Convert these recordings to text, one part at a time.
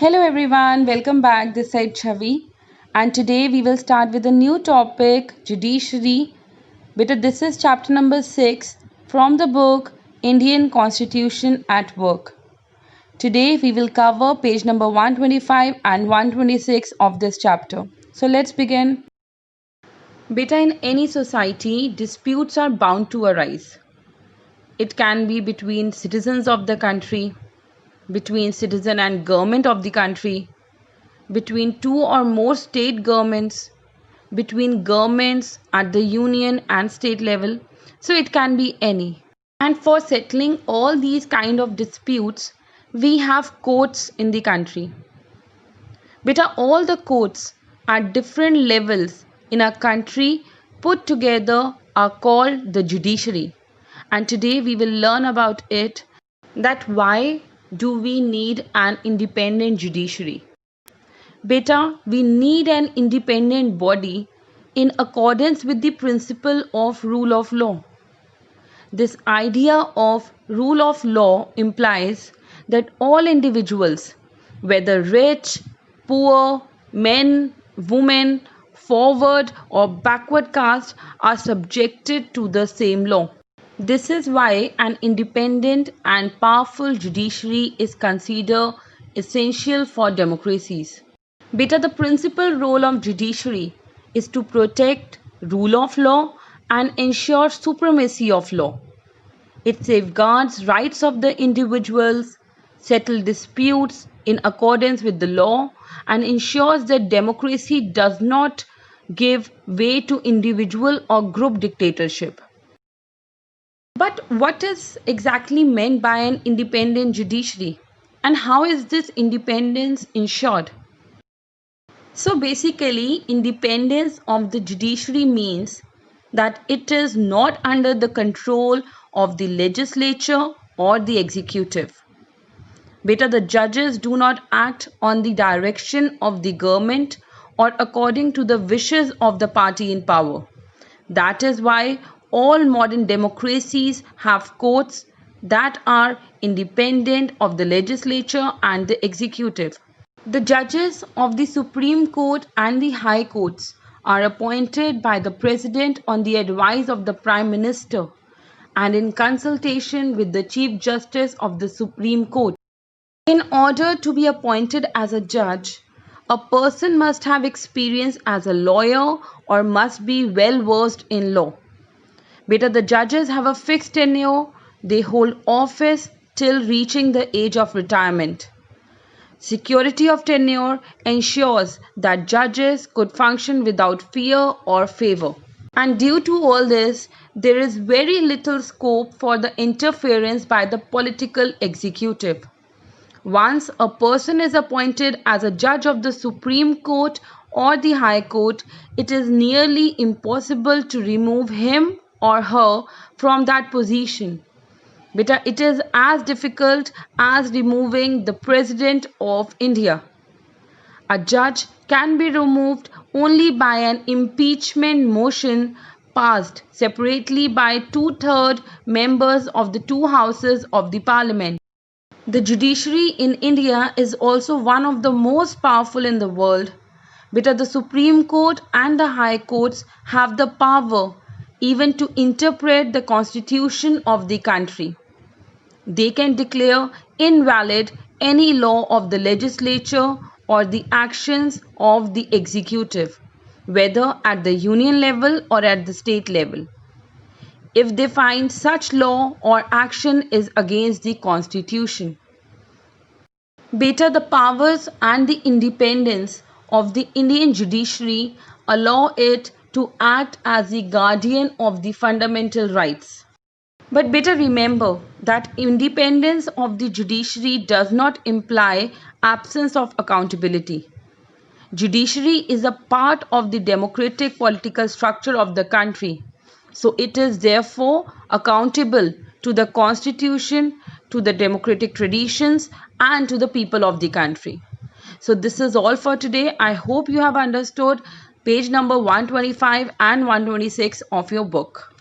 Hello everyone, welcome back. This side Chavi, and today we will start with a new topic, judiciary. Beta, this is chapter number 6 from the book Indian Constitution at Work. Today we will cover page number 125 and 126 of this chapter. So let's begin. Beta, in any society, disputes are bound to arise. It can be between citizens of the country, between citizen and government of the country, between two or more state governments, between governments at the union and state level. So it can be any. And for settling all these kind of disputes, we have courts in the country. Beta, all the courts at different levels in our country put together are called the judiciary. And today we will learn about it, that why do we need an independent judiciary. Beta, we need an independent body in accordance with the principle of rule of law. This idea of rule of law implies that all individuals, whether rich, poor, men, women, forward or backward caste, are subjected to the same law. This is why an independent and powerful judiciary is considered essential for democracies. Beta, the principal role of judiciary is to protect rule of law and ensure supremacy of law. It safeguards rights of the individuals, settles disputes in accordance with the law, and ensures that democracy does not give way to individual or group dictatorship. But what is exactly meant by an independent judiciary, and how is this independence ensured? So basically, independence of the judiciary means that it is not under the control of the legislature or the executive. Beta, the judges do not act on the direction of the government or according to the wishes of the party in power. That is why all modern democracies have courts that are independent of the legislature and the executive. The judges of the Supreme Court and the High Courts are appointed by the President on the advice of the Prime Minister and in consultation with the Chief Justice of the Supreme Court. In order to be appointed as a judge, a person must have experience as a lawyer or must be well versed in law. Beta, the judges have a fixed tenure. They hold office till reaching the age of retirement. Security of tenure ensures that judges could function without fear or favor. And due to all this, there is very little scope for the interference by the political executive. Once a person is appointed as a judge of the Supreme Court or the High Court, it is nearly impossible to remove him or her from that position. Beta, it is as difficult as removing the President of India. A judge can be removed only by an impeachment motion passed separately by 2/3 members of the two houses of the parliament. The judiciary in India is also one of the most powerful in the world. Beta, the Supreme Court and the High Courts have the power even to interpret the constitution of the country. They can declare invalid any law of the legislature or the actions of the executive, whether at the union level or at the state level, if they find such law or action is against the constitution. Beta, the powers and the independence of the Indian judiciary allow it to act as the guardian of the fundamental rights. But better remember that independence of the judiciary does not imply absence of accountability. Judiciary is a part of the democratic political structure of the country. So it is therefore accountable to the constitution, to the democratic traditions and to the people of the country. So this is all for today. I hope you have understood page number 125 and 126 of your book.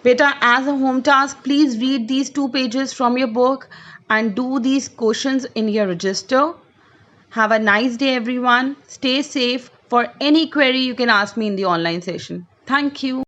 Beta, as a home task, please read these 2 pages from your book and do these questions in your register. Have a nice day, everyone. Stay safe. For any query, you can ask me in the online session. Thank you.